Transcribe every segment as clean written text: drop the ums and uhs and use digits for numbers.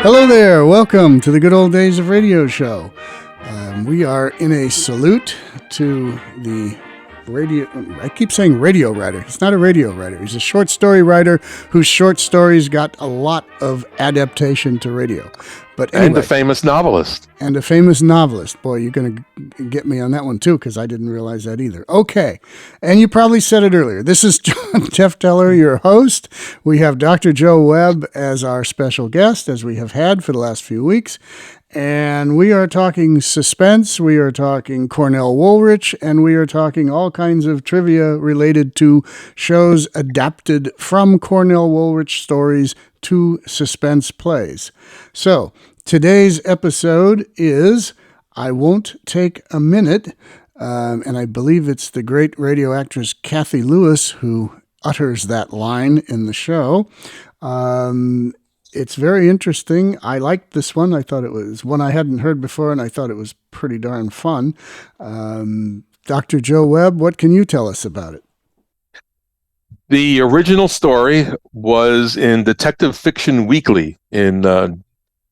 Hello there. Welcome to the Good Old Days of Radio show. We are in a salute to the radio. I keep saying radio writer. He's not a radio writer. He's a short story writer whose short stories got a lot of adaptation to radio. But anyway, and a famous novelist. And a famous novelist. Boy, you're going to get me on that one too, because I didn't realize that either. Okay. And you probably said it earlier. This is John Tefteller, your host. We have Dr. Joe Webb as our special guest, as we have had for the last few weeks. And we are talking suspense, we are talking Cornell Woolrich, and we are talking all kinds of trivia related to shows adapted from Cornell Woolrich stories to suspense plays. So, today's episode is I Won't Take a Minute, and I believe it's the great radio actress Kathy Lewis who utters that line in the show. It's very interesting. I liked this one. I thought it was one I hadn't heard before, and I thought it was pretty darn fun. Dr. Joe Webb, what can you tell us about it? The original story was in Detective Fiction Weekly in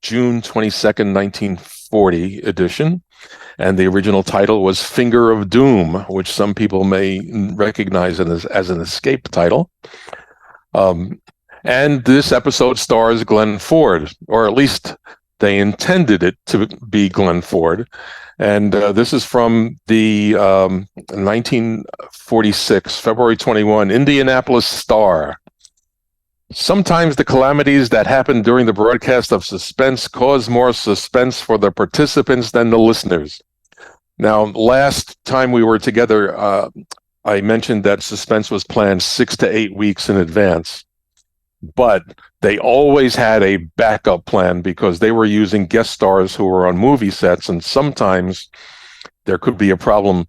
June 22nd, 1940 edition, and the original title was Finger of Doom, which some people may recognize as an escape title. And this episode stars Glenn Ford, or at least they intended it to be Glenn Ford. And this is from the 1946, February 21, Indianapolis Star. Sometimes the calamities that happen during the broadcast of suspense cause more suspense for the participants than the listeners. Now, last time we were together, I mentioned that suspense was planned 6 to 8 weeks in advance. But they always had a backup plan because they were using guest stars who were on movie sets, and sometimes there could be a problem,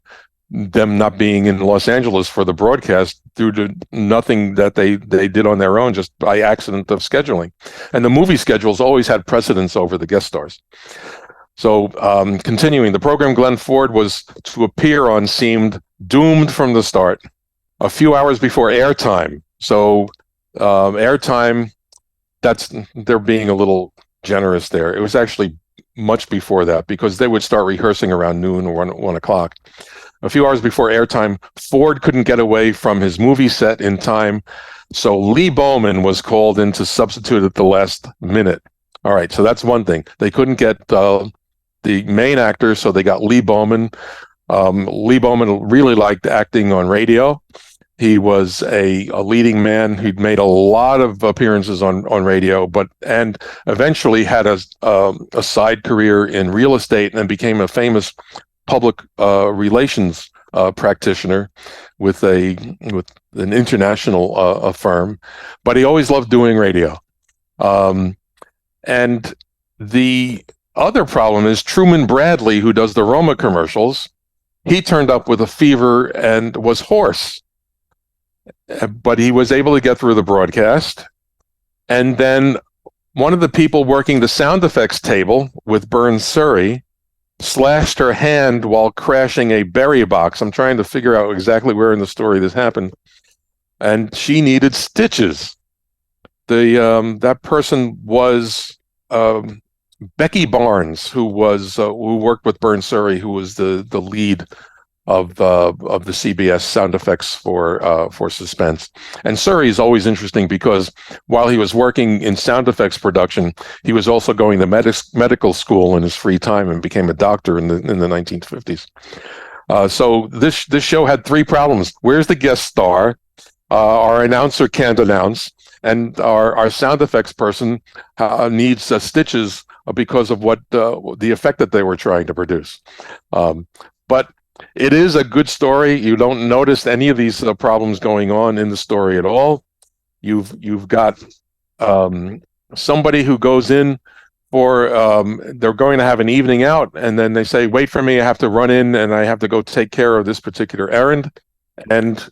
them not being in Los Angeles for the broadcast due to nothing that they did on their own, just by accident of scheduling. And the movie schedules always had precedence over the guest stars. So continuing, the program Glenn Ford was to appear on seemed doomed from the start, a few hours before airtime. So airtime, they're being a little generous there. It was actually much before that because they would start rehearsing around noon or 1 o'clock. A few hours before airtime, Ford couldn't get away from his movie set in time, so Lee Bowman was called in to substitute at the last minute. All right, so that's one thing. They couldn't get the main actor, so they got Lee Bowman. Lee Bowman really liked acting on radio. He was a leading man. He'd made a lot of appearances on radio, and eventually had a side career in real estate and became a famous public relations practitioner with an international firm. But he always loved doing radio. And the other problem is Truman Bradley, who does the Roma commercials. He turned up with a fever and was hoarse. But he was able to get through the broadcast. And then one of the people working the sound effects table with Bern Surrey slashed her hand while crashing a berry box. I'm trying to figure out exactly where in the story this happened. And she needed stitches. That person was Becky Barnes, who worked with Bern Surrey, who was the lead of the CBS sound effects for suspense. And Surrey is always interesting because while he was working in sound effects production, he was also going to medical school in his free time and became a doctor in the 1950s. So this show had 3 problems. Where's the guest star? Our announcer can't announce, and our sound effects person needs stitches because of what the effect that they were trying to produce. But it is a good story. You don't notice any of these problems going on in the story at all. You've got somebody who goes in for they're going to have an evening out, and then they say, "Wait for me. I have to run in, and I have to go take care of this particular errand," and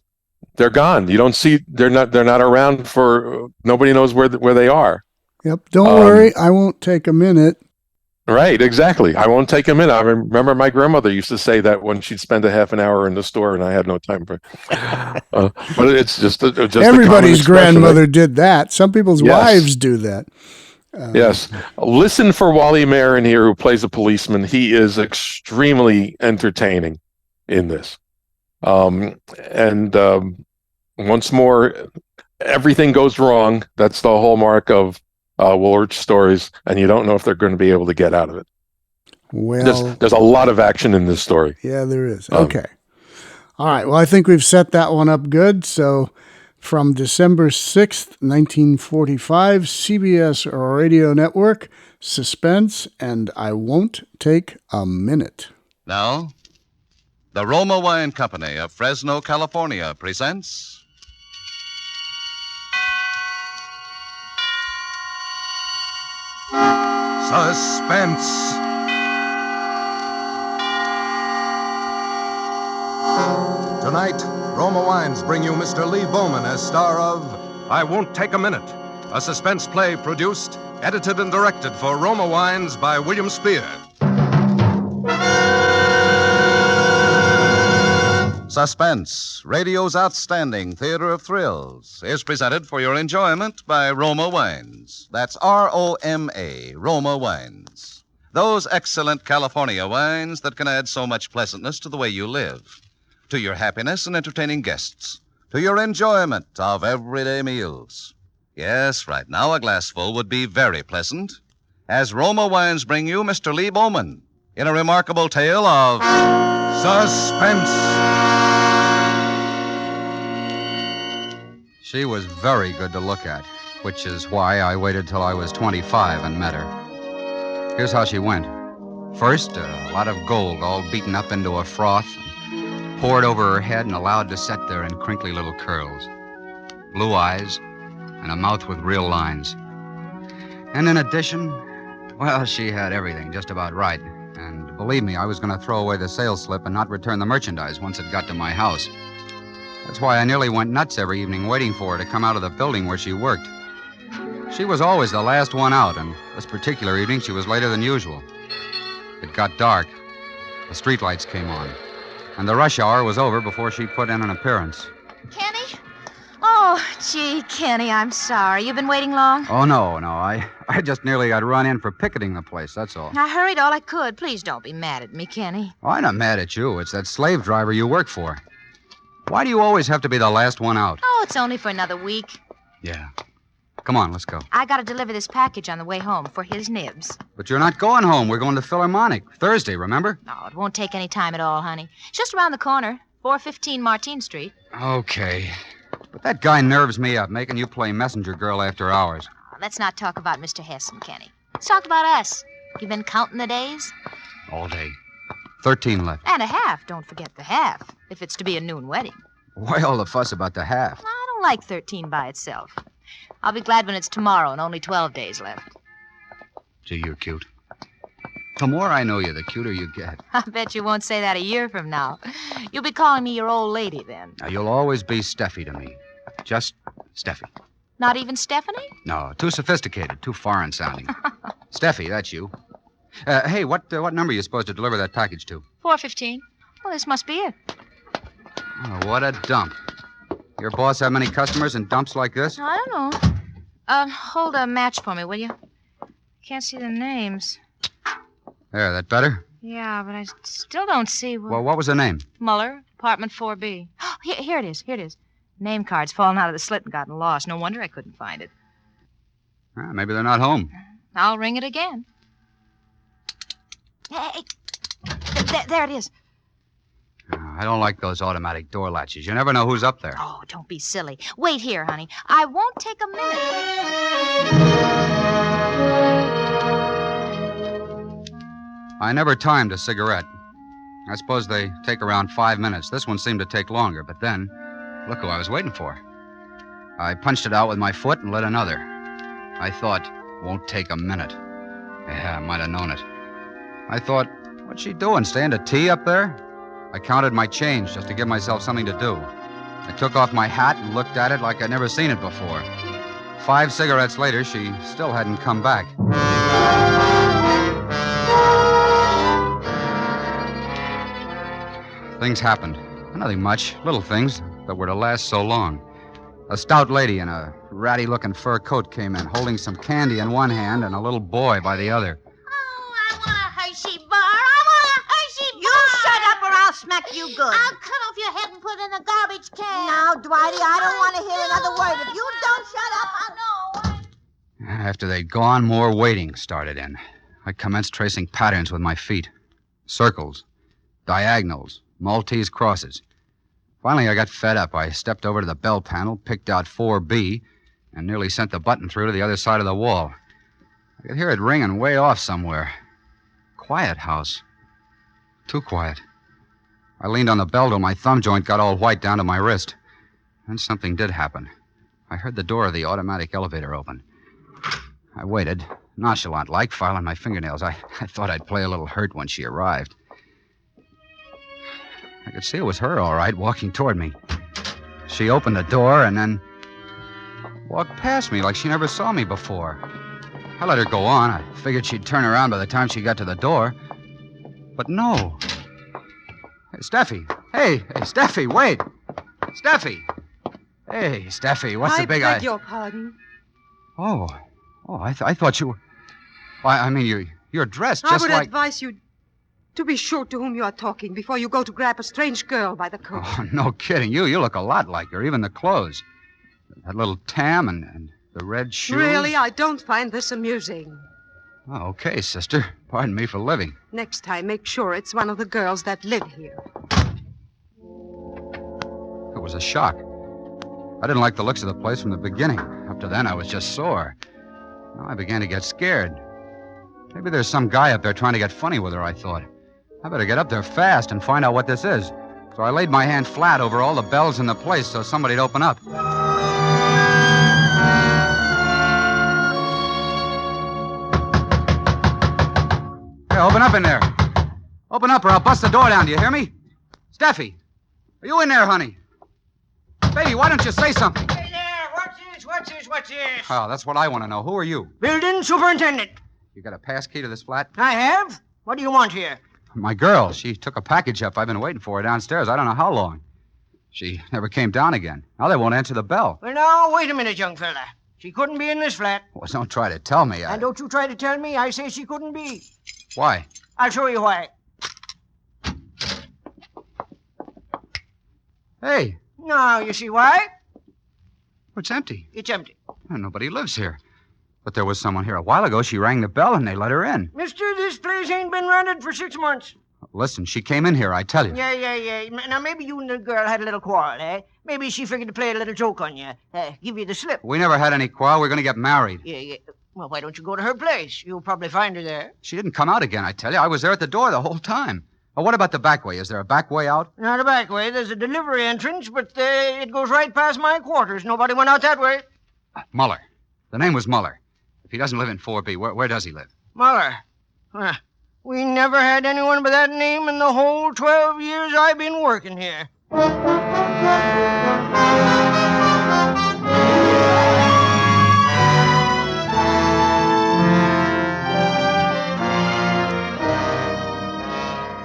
they're gone. You don't see. They're not around for. Nobody knows where they are. Yep. Don't worry. I won't take a minute. Right, exactly. I won't take a minute. I remember my grandmother used to say that when she'd spend a half an hour in the store and I had no time for but it's just everybody's grandmother did that. Some people's wives do that. Yes. Listen for Wally Marin here, who plays a policeman. He is extremely entertaining in this. And once more, everything goes wrong. That's the hallmark of Woolrich stories, and you don't know if they're going to be able to get out of it. Well, There's a lot of action in this story. yeah, there is. Okay. All right. Well, I think we've set that one up good. So from December 6th, 1945, CBS Radio Network, Suspense, and I Won't Take a Minute. Now, the Roma Wine Company of Fresno, California presents Suspense. Tonight, Roma Wines bring you Mr. Lee Bowman as star of I Won't Take a Minute, a suspense play produced, edited, and directed for Roma Wines by William Spear. Suspense, radio's outstanding theater of thrills, is presented for your enjoyment by Roma Wines. That's R-O-M-A, Roma Wines. Those excellent California wines that can add so much pleasantness to the way you live, to your happiness in entertaining guests, to your enjoyment of everyday meals. Yes, right now a glassful would be very pleasant, as Roma Wines bring you Mr. Lee Bowman in a remarkable tale of suspense. She was very good to look at, which is why I waited till I was 25 and met her. Here's how she went. First, a lot of gold all beaten up into a froth, and poured over her head and allowed to set there in crinkly little curls. Blue eyes, and a mouth with real lines. And in addition, well, she had everything just about right. And believe me, I was going to throw away the sales slip and not return the merchandise once it got to my house. That's why I nearly went nuts every evening waiting for her to come out of the building where she worked. She was always the last one out, and this particular evening she was later than usual. It got dark. The streetlights came on, and the rush hour was over before she put in an appearance. Kenny? Oh, gee, Kenny, I'm sorry. You've been waiting long? Oh, no. I just nearly got run in for picketing the place, that's all. I hurried all I could. Please don't be mad at me, Kenny. Oh, I'm not mad at you. It's that slave driver you work for. Why do you always have to be the last one out? Oh, it's only for another week. Yeah. Come on, let's go. I got to deliver this package on the way home for his nibs. But you're not going home. We're going to Philharmonic. Thursday, remember? No, it won't take any time at all, honey. It's just around the corner, 415 Martine Street. Okay. But that guy nerves me up, making you play messenger girl after hours. Oh, let's not talk about Mr. Hessen, Kenny. Let's talk about us. You been counting the days? All day. 13 left. And a half. Don't forget the half, if it's to be a noon wedding. Why all the fuss about the half? I don't like 13 by itself. I'll be glad when it's tomorrow and only 12 days left. Gee, you're cute. The more I know you, the cuter you get. I bet you won't say that a year from now. You'll be calling me your old lady then. Now, you'll always be Steffi to me. Just Steffi. Not even Stephanie? No, too sophisticated, too foreign sounding. Steffi, that's you. Hey, what number are you supposed to deliver that package to? 415. Well, this must be it. Oh, what a dump. Your boss have many customers in dumps like this? I don't know. Hold a match for me, will you? Can't see the names. There, that better? Yeah, but I still don't see... Well, what was the name? Muller, apartment 4B. Here it is. Name card's fallen out of the slit and gotten lost. No wonder I couldn't find it. Maybe they're not home. I'll ring it again. Hey, there it is. I don't like those automatic door latches. You never know who's up there. Oh, don't be silly. Wait here, honey. I won't take a minute. I never timed a cigarette. I suppose they take around 5 minutes. This one seemed to take longer, but then, look who I was waiting for. I punched it out with my foot and lit another. I thought, won't take a minute. Yeah, I might have known it. I thought, what's she doing, staying to tea up there? I counted my change just to give myself something to do. I took off my hat and looked at it like I'd never seen it before. 5 cigarettes later, she still hadn't come back. Things happened. Nothing much. Little things that were to last so long. A stout lady in a ratty-looking fur coat came in, holding some candy in one hand and a little boy by the other. Oh, I want a Hershey bar. I want a Hershey bar. You shut up or I'll smack you good. I'll cut off your head and put it in a garbage can. Now, Dwighty, I don't want to hear another word. If you don't shut up, I'll... After they'd gone, more waiting started in. I commenced tracing patterns with my feet. Circles, diagonals, Maltese crosses. Finally, I got fed up. I stepped over to the bell panel, picked out 4B, and nearly sent the button through to the other side of the wall. I could hear it ringing way off somewhere. Quiet house. Too quiet. I leaned on the bell till my thumb joint got all white down to my wrist. Then something did happen. I heard the door of the automatic elevator open. I waited, nonchalant-like, filing my fingernails. I thought I'd play a little hurt when she arrived. I could see it was her, all right, walking toward me. She opened the door and then walked past me like she never saw me before. I let her go on. I figured she'd turn around by the time she got to the door. But no. Hey, Steffi. Hey, Steffi, wait. Steffi. Hey, Steffi, what's the big... I beg your pardon. Oh, I thought you were... I mean, you're dressed I just would like... advise you to be sure to whom you are talking before you go to grab a strange girl by the coat. Oh, no kidding. You look a lot like her, even the clothes. That little tam and the red shoes. Really, I don't find this amusing. Oh, okay, sister. Pardon me for living. Next time, make sure it's one of the girls that live here. It was a shock. I didn't like the looks of the place from the beginning. Up to then, I was just sore. Now I began to get scared. Maybe there's some guy up there trying to get funny with her, I thought. I better get up there fast and find out what this is. So I laid my hand flat over all the bells in the place so somebody'd open up. Hey, open up in there. Open up or I'll bust the door down. Do you hear me? Steffi, are you in there, honey? Baby, why don't you say something? Hey there, what's this? Oh, that's what I want to know. Who are you? Building superintendent. You got a pass key to this flat? I have. What do you want here? My girl, she took a package up. I've been waiting for her downstairs. I don't know how long. She never came down again. Now they won't answer the bell. Well, now, wait a minute, young fella. She couldn't be in this flat. Well, don't try to tell me. And don't you try to tell me. I say she couldn't be. Why? I'll show you why. Hey. Now, you see why? It's empty. It's empty. Well, nobody lives here. But there was someone here a while ago. She rang the bell and they let her in. Mister, this place ain't been rented for 6 months. Listen, she came in here, I tell you. Yeah. Now, maybe you and the girl had a little quarrel, eh? Maybe she figured to play a little joke on you. Give you the slip. We never had any quarrel. We're going to get married. Yeah. Well, why don't you go to her place? You'll probably find her there. She didn't come out again, I tell you. I was there at the door the whole time. Oh, what about the back way? Is there a back way out? Not a back way. There's a delivery entrance, but it goes right past my quarters. Nobody went out that way. Muller. The name was Muller. If he doesn't live in 4B, where does he live? Muller. We never had anyone by that name in the whole 12 years I've been working here.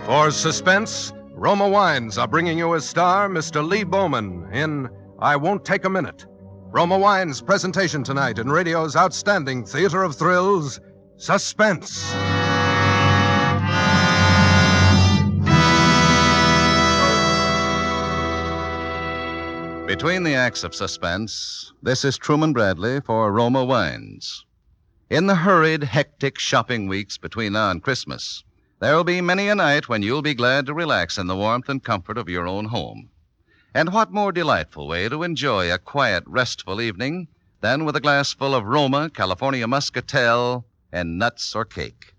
For suspense, Roma Wines are bringing you as star Mr. Lee Bowman in I Won't Take a Minute. Roma Wines' presentation tonight in radio's outstanding theater of thrills, Suspense. Between the acts of Suspense, this is Truman Bradley for Roma Wines. In the hurried, hectic shopping weeks between now and Christmas, there will be many a night when you'll be glad to relax in the warmth and comfort of your own home. And what more delightful way to enjoy a quiet, restful evening than with a glass full of Roma, California Muscatel, and nuts or cake?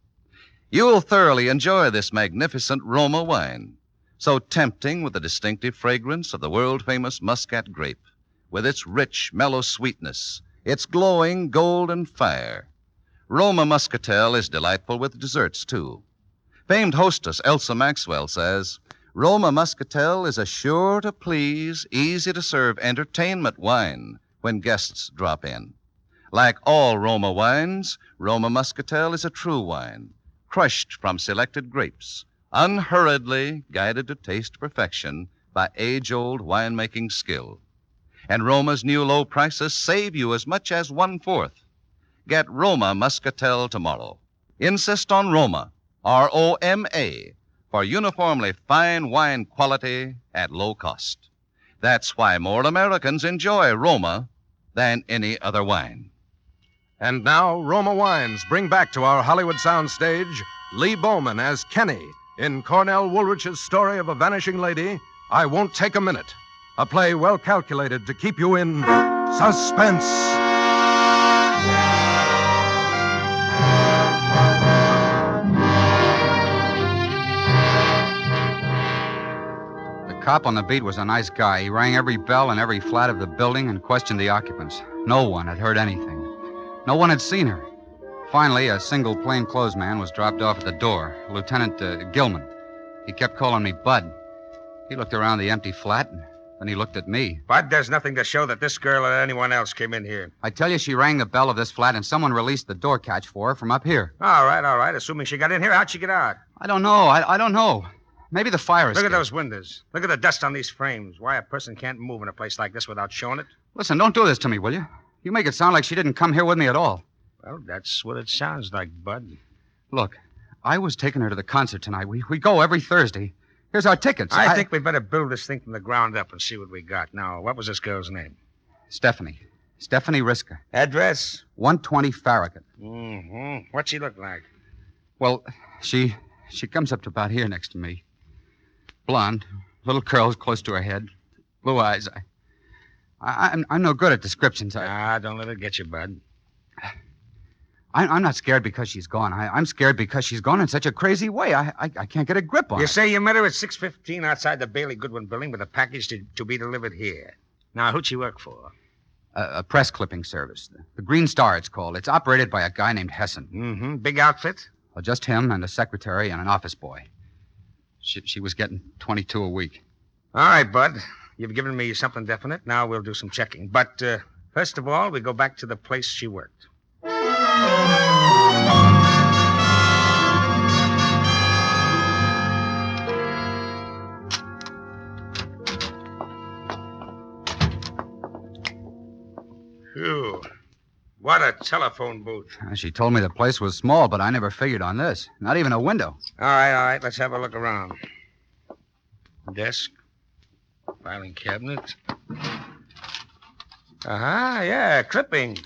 You'll thoroughly enjoy this magnificent Roma wine, so tempting with the distinctive fragrance of the world-famous Muscat grape, with its rich, mellow sweetness, its glowing golden fire. Roma Muscatel is delightful with desserts, too. Famed hostess Elsa Maxwell says, Roma Muscatel is a sure-to-please, easy-to-serve entertainment wine when guests drop in. Like all Roma wines, Roma Muscatel is a true wine, crushed from selected grapes, unhurriedly guided to taste perfection by age-old winemaking skill. And Roma's new low prices save you as much as 1/4. Get Roma Muscatel tomorrow. Insist on Roma, Roma, for uniformly fine wine quality at low cost. That's why more Americans enjoy Roma than any other wine. And now, Roma Wines bring back to our Hollywood soundstage Lee Bowman as Kenny in Cornell Woolrich's story of a vanishing lady, I Won't Take a Minute, a play well calculated to keep you in suspense. The cop on the beat was a nice guy. He rang every bell in every flat of the building and questioned the occupants. No one had heard anything. No one had seen her. Finally, a single plainclothes man was dropped off at the door, Lieutenant Gilman. He kept calling me Bud. He looked around the empty flat, and then he looked at me. Bud, there's nothing to show that this girl or anyone else came in here. I tell you, she rang the bell of this flat, and someone released the door catch for her from up here. All right. Assuming she got in here, how'd she get out? I don't know. I don't know. Maybe the fire escape. Look at those windows. Look at the dust on these frames. Why a person can't move in a place like this without showing it? Listen, don't do this to me, will you? You make it sound like she didn't come here with me at all. Well, that's what it sounds like, Bud. Look, I was taking her to the concert tonight. We go every Thursday. Here's our tickets. I think we'd better build this thing from the ground up and see what we got. Now, what was this girl's name? Stephanie. Stephanie Riska. Address? 120 Farragut. Mm-hmm. What'd she look like? Well, she comes up to about here next to me. Blonde, little curls close to her head, blue eyes. I'm no good at descriptions. Don't let it get you, Bud. I'm not scared because she's gone. I'm scared because she's gone in such a crazy way. I can't get a grip on her. You say you met her at 6:15 outside the Bailey Goodwin building with a package to be delivered here. Now, who'd she work for? A press clipping service. The Green Star, it's called. It's operated by a guy named Hessen. Mm-hmm. Big outfit? Well, just him and a secretary and an office boy. She was getting $22 a week. All right, Bud. You've given me something definite. Now we'll do some checking. But first of all, we go back to the place she worked. Phew. What a telephone booth. She told me the place was small, but I never figured on this. Not even a window. All right. Let's have a look around. Desk. Filing cabinet. Yeah, clippings.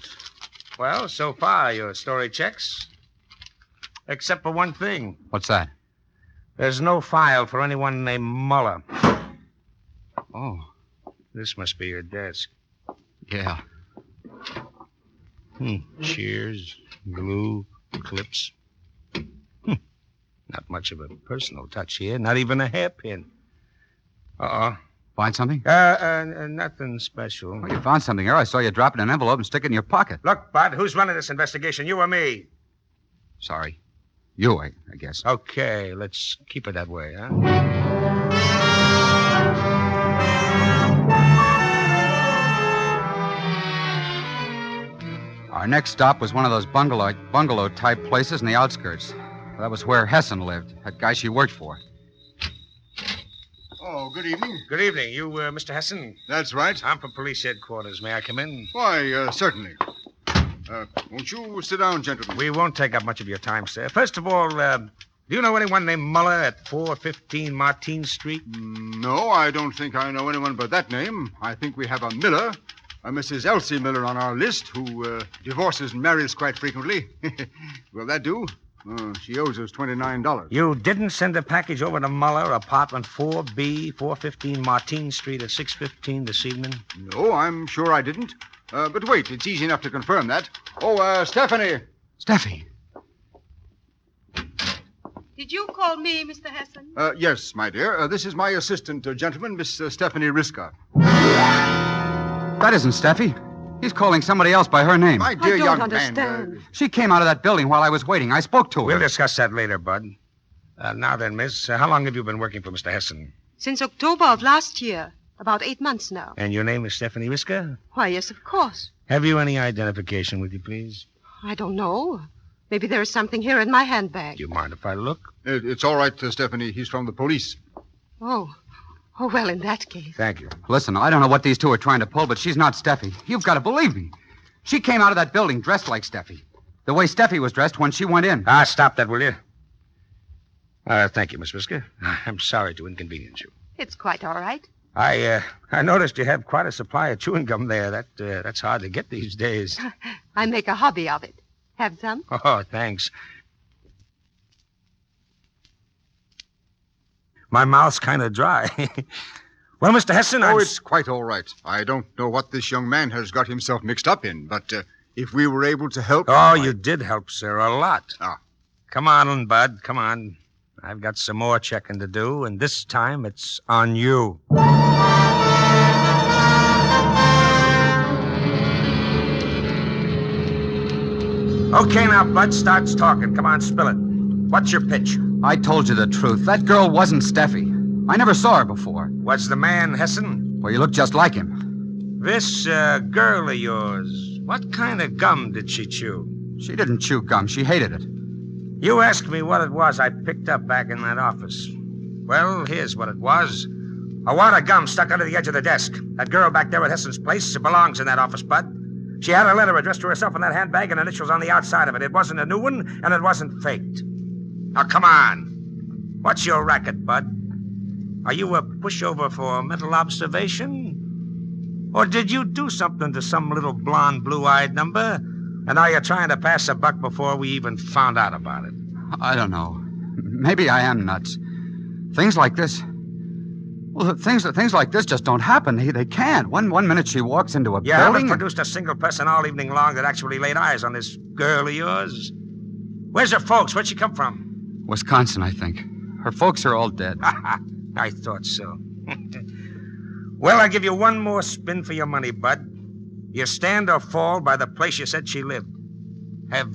Well, so far, your story checks. Except for one thing. What's that? There's no file for anyone named Muller. Oh. This must be your desk. Yeah. Shears, glue, clips. Not much of a personal touch here. Not even a hairpin. Uh-oh. Find something? Nothing special. Well, you found something here. I saw you drop it in an envelope and stick it in your pocket. Look, Bud, who's running this investigation, you or me? Sorry. You, I guess. Okay, let's keep it that way, huh? Our next stop was one of those bungalow-type places in the outskirts. That was where Hessen lived, that guy she worked for. Oh, good evening. Good evening. You, Mr. Hessen? That's right. I'm from police headquarters. May I come in? Why, certainly. Won't you sit down, gentlemen? We won't take up much of your time, sir. First of all, do you know anyone named Muller at 415 Martine Street? No, I don't think I know anyone by that name. I think we have a Miller, a Mrs. Elsie Miller on our list, who divorces and marries quite frequently. Will that do? She owes us $29. You didn't send a package over to Muller, apartment 4B, 415 Martine Street at 6:15 this evening? No, I'm sure I didn't. But wait, it's easy enough to confirm that. Oh, Stephanie. Steffi. Did you call me, Mr. Hessen? Yes, my dear. This is my assistant, gentleman, Miss Stephanie Riska. That isn't Steffi. He's calling somebody else by her name. My dear I don't young understand. man. She came out of that building while I was waiting. I spoke to her. We'll discuss that later, Bud. Now then, miss, how long have you been working for Mr. Hessen? Since October of last year. About 8 months now. And your name is Stephanie Riska? Why, yes, of course. Have you any identification with you, please? I don't know. Maybe there is something here in my handbag. Do you mind if I look? It's all right, Stephanie. He's from the police. Oh, Oh, well, in that case. Thank you. Listen, I don't know what these two are trying to pull, but she's not Steffi. You've got to believe me. She came out of that building dressed like Steffi. The way Steffi was dressed when she went in. Stop that, will you? Thank you, Miss Whisker. I'm sorry to inconvenience you. It's quite all right. I noticed you have quite a supply of chewing gum there. That's hard to get these days. I make a hobby of it. Have some? Oh, thanks. My mouth's kind of dry. Well, Mr. Hessen, it's quite all right. I don't know what this young man has got himself mixed up in, but if we were able to help... Oh, you did help, sir, a lot. Ah. Come on, Bud, come on. I've got some more checking to do, and this time it's on you. Okay, now, Bud starts talking. Come on, spill it. What's your pitch? I told you the truth. That girl wasn't Steffi. I never saw her before. Was the man Hessen? Well, you look just like him. This girl of yours, what kind of gum did she chew? She didn't chew gum. She hated it. You asked me what it was I picked up back in that office. Well, here's what it was. A wad of gum stuck under the edge of the desk. That girl back there at Hessen's place belongs in that office, Bud. She had a letter addressed to herself in that handbag and initials on the outside of it. It wasn't a new one, and it wasn't faked. Now, come on. What's your racket, Bud? Are you a pushover for mental observation? Or did you do something to some little blonde, blue-eyed number? And now you're trying to pass a buck before we even found out about it. I don't know. Maybe I am nuts. Things like this... Well, things like this just don't happen. They can't. One minute she walks into a you building... haven't produced a single person all evening long that actually laid eyes on this girl of yours. Where's her folks? Where'd she come from? Wisconsin, I think. Her folks are all dead. I thought so. Well, I'll give you one more spin for your money, Bud. You stand or fall by the place you said she lived. Have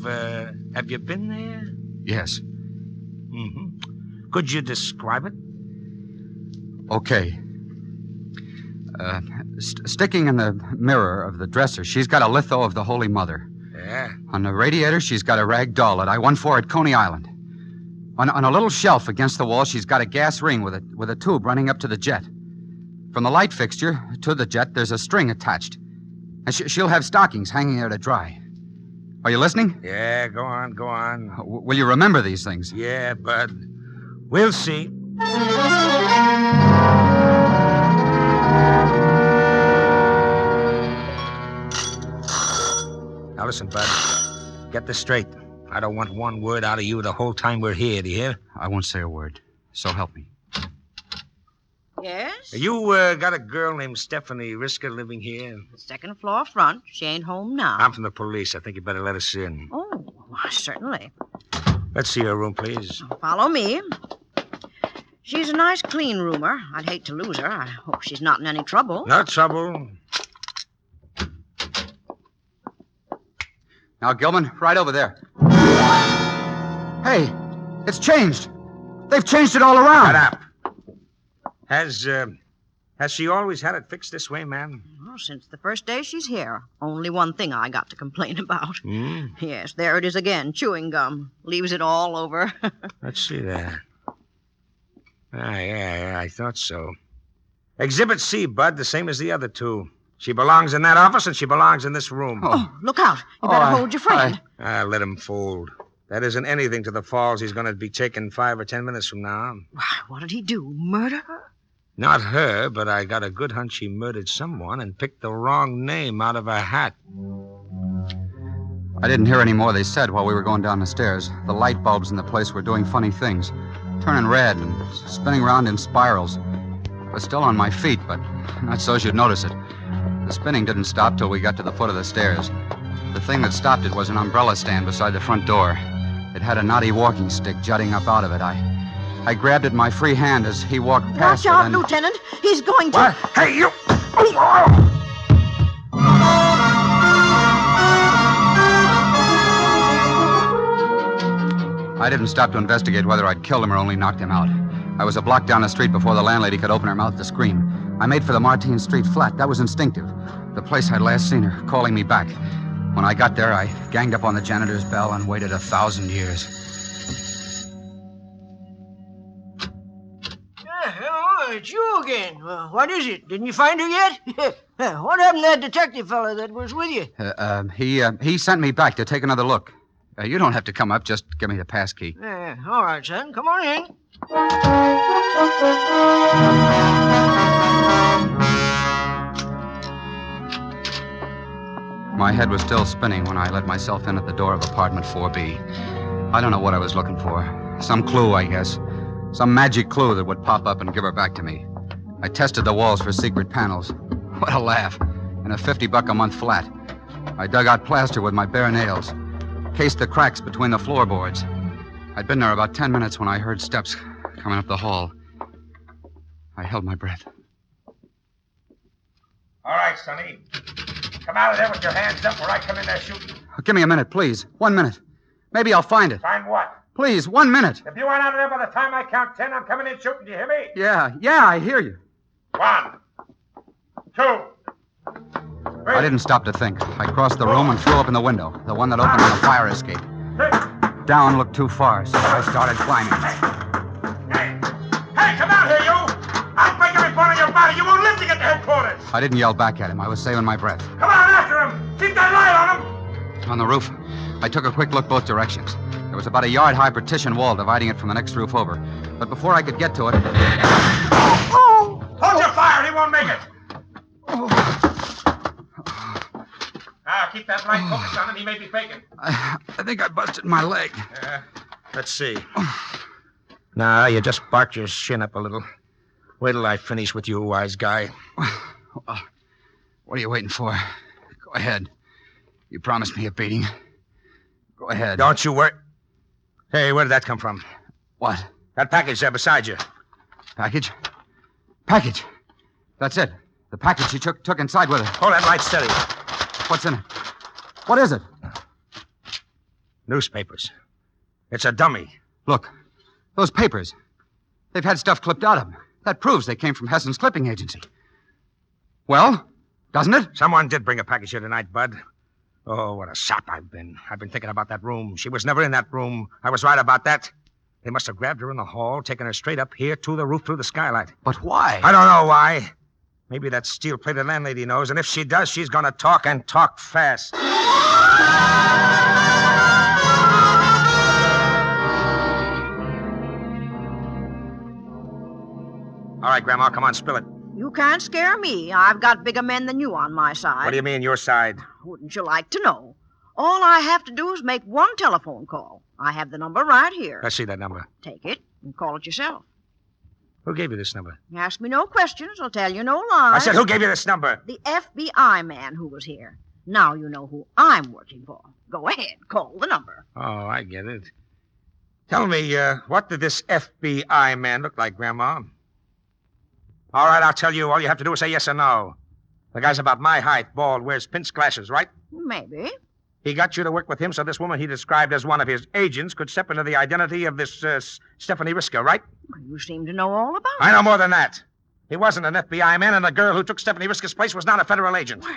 you been there? Yes. Mm-hmm. Could you describe it? Okay. Sticking in the mirror of the dresser, she's got a litho of the Holy Mother. Yeah? On the radiator, she's got a rag doll that I won for at Coney Island. On a little shelf against the wall, she's got a gas ring with a tube running up to the jet. From the light fixture to the jet, there's a string attached. And she'll have stockings hanging there to dry. Are you listening? Yeah, go on. Will you remember these things? Yeah, Bud. We'll see. Now listen, Bud. Get this straight. I don't want one word out of you the whole time we're here, do you hear? I won't say a word. So help me. Yes? You got a girl named Stephanie Risker living here? The second floor front. She ain't home now. I'm from the police. I think you better let us in. Oh, why, certainly. Let's see her room, please. Follow me. She's a nice, clean roomer. I'd hate to lose her. I hope she's not in any trouble. No trouble. Now, Gilman, right over there. Hey, it's changed. They've changed it all around. Shut up. Has she always had it fixed this way, ma'am? Well, since the first day she's here. Only one thing I got to complain about. Yes, there it is again, chewing gum. Leaves it all over. Let's see that. Yeah, I thought so. Exhibit C, Bud, the same as the other two. She belongs in that office and she belongs in this room. Oh, look out. You better hold your friend. Let him fold. That isn't anything to the falls he's going to be taking 5 or 10 minutes from now. Why, what did he do? Murder her? Not her, but I got a good hunch he murdered someone and picked the wrong name out of a hat. I didn't hear any more they said while we were going down the stairs. The light bulbs in the place were doing funny things, turning red and spinning around in spirals. I was still on my feet, but not so's you'd notice it. The spinning didn't stop till we got to the foot of the stairs. The thing that stopped it was an umbrella stand beside the front door. It had a knotty walking stick jutting up out of it. I grabbed it in my free hand as he walked past Watch out, it and... Lieutenant. He's going to... What? Hey, you! I didn't stop to investigate whether I'd killed him or only knocked him out. I was a block down the street before the landlady could open her mouth to scream. I made for the Martine Street flat. That was instinctive. The place I'd last seen her, calling me back. When I got there, I ganged up on the janitor's bell and waited 1,000 years. Hello, it's you again. What is it? Didn't you find her yet? What happened to that detective fella that was with you? He sent me back to take another look. You don't have to come up. Just give me the pass key. Yeah, all right, son. Come on in. My head was still spinning when I let myself in at the door of apartment 4B. I don't know what I was looking for. Some clue, I guess. Some magic clue that would pop up and give her back to me. I tested the walls for secret panels. What a laugh. In a $50 a month flat. I dug out plaster with my bare nails. Cased the cracks between the floorboards. I'd been there about 10 minutes when I heard steps coming up the hall. I held my breath. All right, Sonny. Come out of there with your hands up or I come in there shooting. Give me a minute, please. 1 minute. Maybe I'll find it. Find what? Please, 1 minute. If you aren't out of there by the time I count 10, I'm coming in shooting. Do you hear me? Yeah, I hear you. 1, 2, 3. I didn't stop to think. I crossed the room and threw open the window, the one that opened on the fire escape. Down looked too far, so I started climbing. Hey, come out here, you! I'll break every bone in your body. You won't live to get to headquarters. I didn't yell back at him. I was saving my breath. Come on, after him. Keep that light on him. On the roof, I took a quick look both directions. There was about a yard-high partition wall dividing it from the next roof over. But before I could get to it... Hold your fire. He won't make it. Keep that light focused on him. He may be faking. I think I busted my leg. Let's see. Nah, you just barked your shin up a little. Wait till I finish with you, wise guy. Well, what are you waiting for? Go ahead. You promised me a beating. Go ahead. Don't you worry. Hey, where did that come from? What? That package there beside you. Package? Package. That's it. The package she took inside with her. Hold that light steady. What's in it? What is it? Newspapers. It's a dummy. Look, those papers. They've had stuff clipped out of them. That proves they came from Hessen's clipping agency. Well, doesn't it? Someone did bring a package here tonight, Bud. Oh, what a sop I've been. I've been thinking about that room. She was never in that room. I was right about that. They must have grabbed her in the hall, taken her straight up here to the roof through the skylight. But why? I don't know why. Maybe that steel-plated landlady knows, and if she does, she's going to talk and talk fast. All right, Grandma, come on, spill it. You can't scare me. I've got bigger men than you on my side. What do you mean, your side? Wouldn't you like to know? All I have to do is make one telephone call. I have the number right here. Let's see that number. Take it and call it yourself. Who gave you this number? Ask me no questions. I'll tell you no lies. I said, who gave you this number? The FBI man who was here. Now you know who I'm working for. Go ahead. Call the number. Oh, I get it. Tell me, what did this FBI man look like, Grandma? All right, I'll tell you. All you have to do is say yes or no. The guy's about my height, bald, wears pince glasses, right? Maybe. He got you to work with him so this woman he described as one of his agents could step into the identity of this Stephanie Riska, right? You seem to know all about I know more than that. He wasn't an FBI man, and the girl who took Stephanie Riska's place was not a federal agent. Well,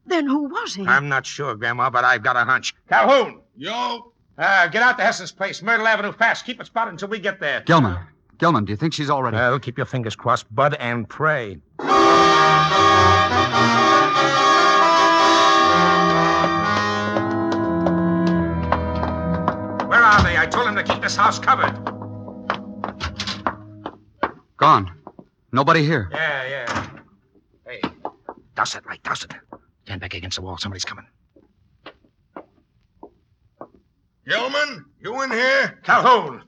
then who was he? I'm not sure, Grandma, but I've got a hunch. Calhoun! Yo! Get out to Hessen's place, Myrtle Avenue, fast. Keep it spotted until we get there. Gilman, do you think she's all ready? Well, keep your fingers crossed, Bud, and pray. Where are they? I told him to keep this house covered. Gone. Nobody here. Yeah. Hey, douse that light, douse it. Stand back against the wall. Somebody's coming. Gilman, you in here? Calhoun,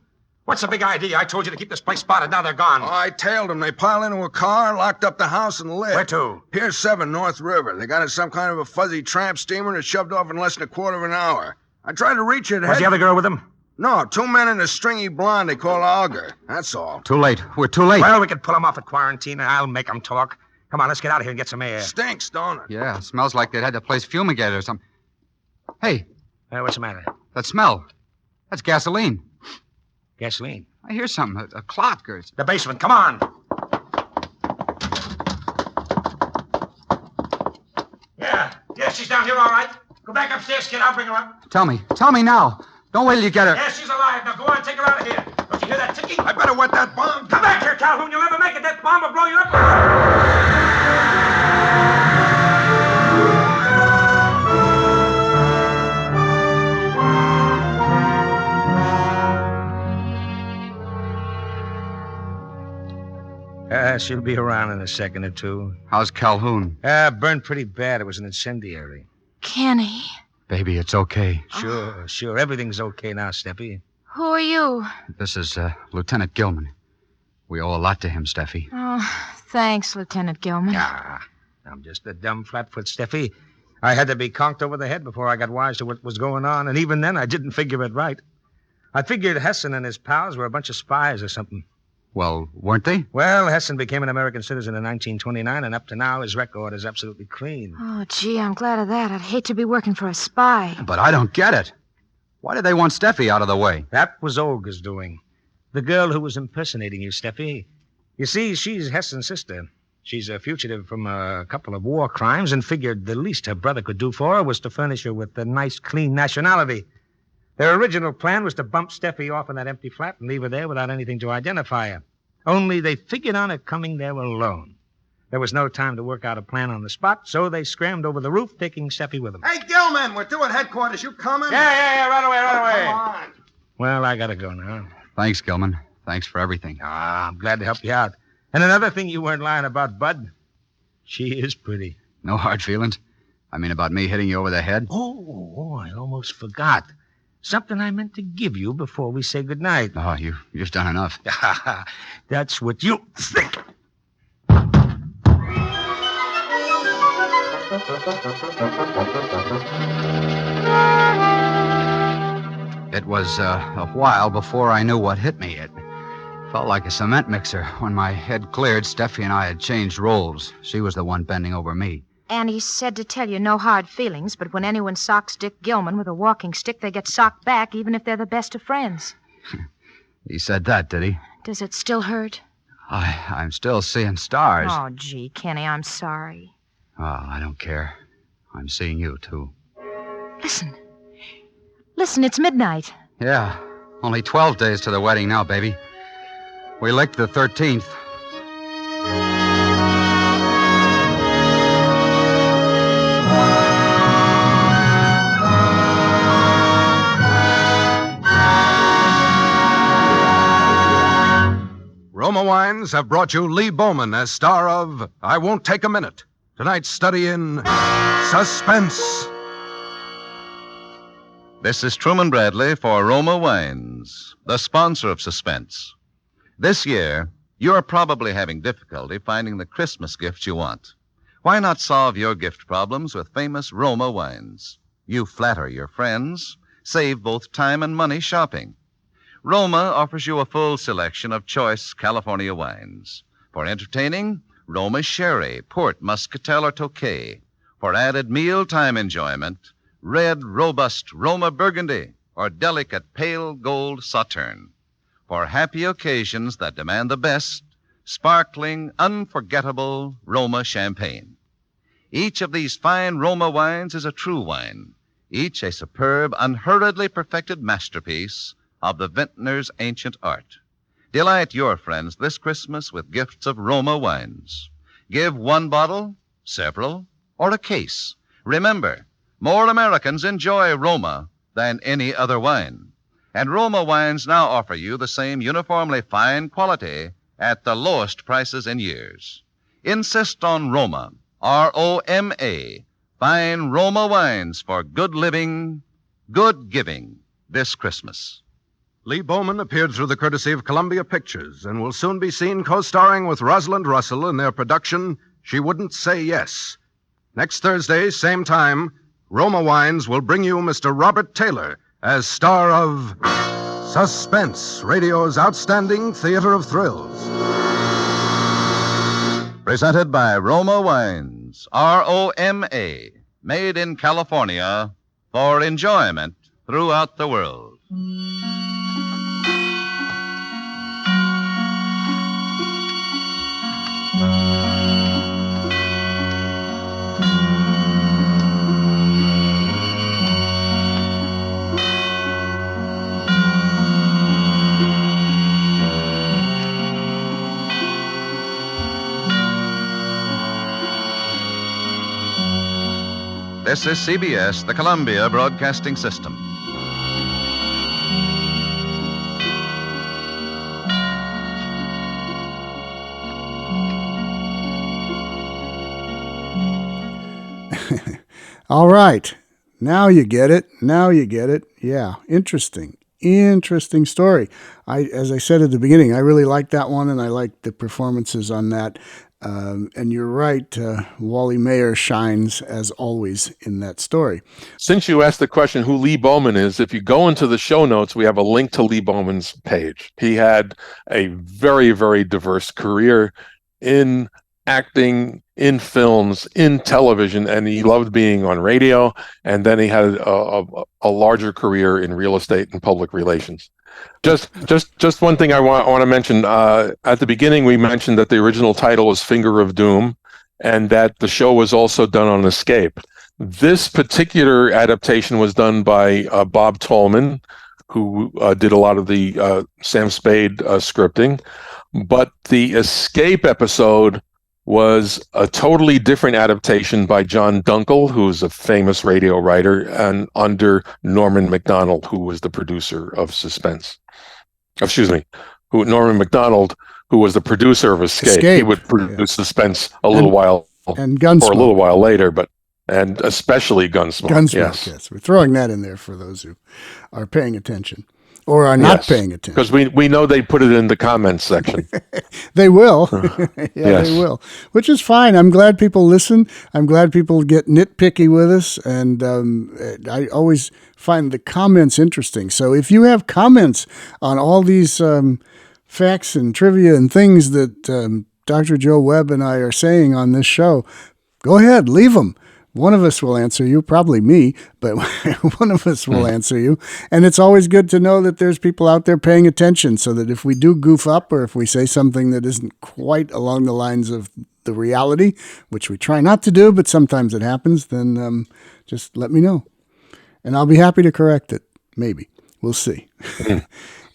what's the big idea? I told you to keep this place spotted. Now they're gone. Oh, I tailed them. They piled into a car, locked up the house, and lit. Where to? Pier 7, North River. They got in some kind of a fuzzy tramp steamer and it shoved off in less than a quarter of an hour. I tried to reach it. Was the other girl with them? No, 2 men and a stringy blonde they call Auger. That's all. Too late. We're too late. Well, we can pull them off at quarantine, and I'll make them talk. Come on, let's get out of here and get some air. Stinks, don't it? Yeah, smells like they'd had the place fumigated or something. Hey. What's the matter? That smell. That's gasoline. Gasoline? I hear something. A clock or... The basement. Come on. Yeah, she's down here all right. Go back upstairs, kid. I'll bring her up. Tell me now. Don't wait till you get her. Yeah, she's alive. Now go on, take her out of here. Don't you hear that ticking? I better wet that bomb. Come back here, Calhoun. You'll never make it. That bomb will blow you up. She'll be around in a second or two. How's Calhoun? Burned pretty bad. It was an incendiary. Kenny, Baby, it's okay. Sure. Everything's okay now, Steffi. who are you? This is Lieutenant Gilman. We owe a lot to him, Steffi. Oh, thanks, Lieutenant Gilman. I'm just a dumb flatfoot, Steffi. I had to be conked over the head before I got wise to what was going on, and even then I didn't figure it right. I figured Hessen and his pals were a bunch of spies or something. Well, weren't they? Well, Hessen became an American citizen in 1929, and up to now his record is absolutely clean. Oh, gee, I'm glad of that. I'd hate to be working for a spy. But I don't get it. Why did they want Steffi out of the way? That was Olga's doing. The girl who was impersonating you, Steffi. You see, she's Hessen's sister. She's a fugitive from a couple of war crimes and figured the least her brother could do for her was to furnish her with a nice, clean nationality. Their original plan was to bump Steffi off in that empty flat and leave her there without anything to identify her. Only they figured on her coming there alone. There was no time to work out a plan on the spot, so they scrammed over the roof, taking Steffi with them. Hey, Gilman, we're due at headquarters. You coming? Yeah, right away. Come on. Well, I gotta go now. Thanks, Gilman. Thanks for everything. I'm glad to help you out. And another thing you weren't lying about, Bud. She is pretty. No hard feelings? I mean, about me hitting you over the head? Oh, I almost forgot. Something I meant to give you before we say goodnight. Oh, you've done enough. That's what you think. It was a while before I knew what hit me. It felt like a cement mixer. When my head cleared, Steffi and I had changed roles. She was the one bending over me. Annie said to tell you no hard feelings, but when anyone socks Dick Gilman with a walking stick, they get socked back, even if they're the best of friends. He said that, did he? Does it still hurt? I'm still seeing stars. Oh, gee, Kenny, I'm sorry. Oh, I don't care. I'm seeing you, too. Listen, it's midnight. Yeah, only 12 days to the wedding now, baby. We licked the 13th. Roma Wines have brought you Lee Bowman as star of I Won't Take a Minute. Tonight's study in suspense. This is Truman Bradley for Roma Wines, the sponsor of Suspense. This year, you're probably having difficulty finding the Christmas gifts you want. Why not solve your gift problems with famous Roma wines? You flatter your friends, save both time and money shopping. Roma offers you a full selection of choice California wines. For entertaining, Roma Sherry, Port, Muscatel, or Tokay. For added mealtime enjoyment, red, robust Roma Burgundy or delicate pale gold Sauterne. For happy occasions that demand the best, sparkling, unforgettable Roma Champagne. Each of these fine Roma wines is a true wine, each a superb, unhurriedly perfected masterpiece of the vintner's ancient art. Delight your friends this Christmas with gifts of Roma wines. Give one bottle, several, or a case. Remember, more Americans enjoy Roma than any other wine. And Roma wines now offer you the same uniformly fine quality at the lowest prices in years. Insist on Roma, R-O-M-A, fine Roma wines for good living, good giving this Christmas. Lee Bowman appeared through the courtesy of Columbia Pictures and will soon be seen co-starring with Rosalind Russell in their production, She Wouldn't Say Yes. Next Thursday, same time, Roma Wines will bring you Mr. Robert Taylor as star of Suspense, radio's outstanding theater of thrills. Presented by Roma Wines, R-O-M-A, made in California for enjoyment throughout the world. This is CBS, the Columbia Broadcasting System. All right. Now you get it. Now you get it. Yeah. Interesting. Interesting story. As I said at the beginning, I really liked that one, and I liked the performances on that. And you're right, Wally Mayer shines as always in that story. Since you asked the question who Lee Bowman is, if you go into the show notes, we have a link to Lee Bowman's page. He had a very, very diverse career in acting, in films, in television, and he loved being on radio. And then he had a larger career in real estate and public relations. Just one thing I want to mention. At the beginning, we mentioned that the original title was Finger of Doom, and that the show was also done on Escape. This particular adaptation was done by Bob Tallman, who did a lot of the Sam Spade scripting. But the Escape episode was a totally different adaptation by John Dunkel, who's a famous radio writer, and under Norman Macdonald, who was the producer of Suspense. Norman Macdonald, who was the producer of Escape. He would produce Suspense a little while later, and especially Gunsmoke. Gunsmoke, yes. We're throwing that in there for those who are paying attention. Or are not paying attention. Because we know they put it in the comments section. They will. They will. Which is fine. I'm glad people listen. I'm glad people get nitpicky with us. And I always find the comments interesting. So if you have comments on all these facts and trivia and things that Dr. Joe Webb and I are saying on this show, go ahead, leave them. One of us will answer you, probably me, but one of us will answer you. And it's always good to know that there's people out there paying attention, so that if we do goof up or if we say something that isn't quite along the lines of the reality, which we try not to do, but sometimes it happens, then just let me know. And I'll be happy to correct it. Maybe. We'll see.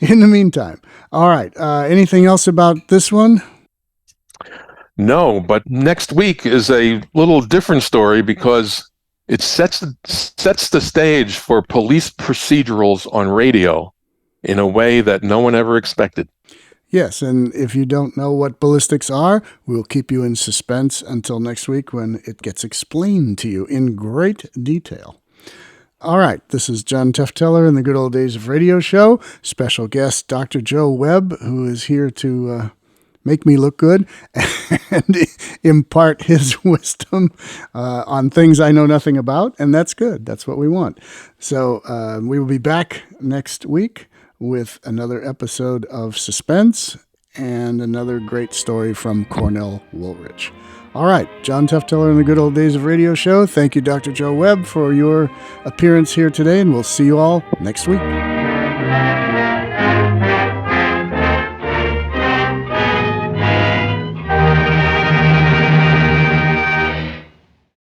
In the meantime. All right. Anything else about this one? No, but next week is a little different story because it sets the stage for police procedurals on radio in a way that no one ever expected. Yes, and if you don't know what ballistics are, we'll keep you in suspense until next week when it gets explained to you in great detail. All right, this is John Tefteller in the Good Old Days of Radio show. Special guest Dr. Joe Webb, who is here to make me look good and impart his wisdom on things I know nothing about, and that's good. That's what we want. So we will be back next week with another episode of Suspense and another great story from Cornell Woolrich. All right, John Tefteller in the Good Old Days of Radio show. Thank you, Dr. Joe Webb, for your appearance here today, and we'll see you all next week.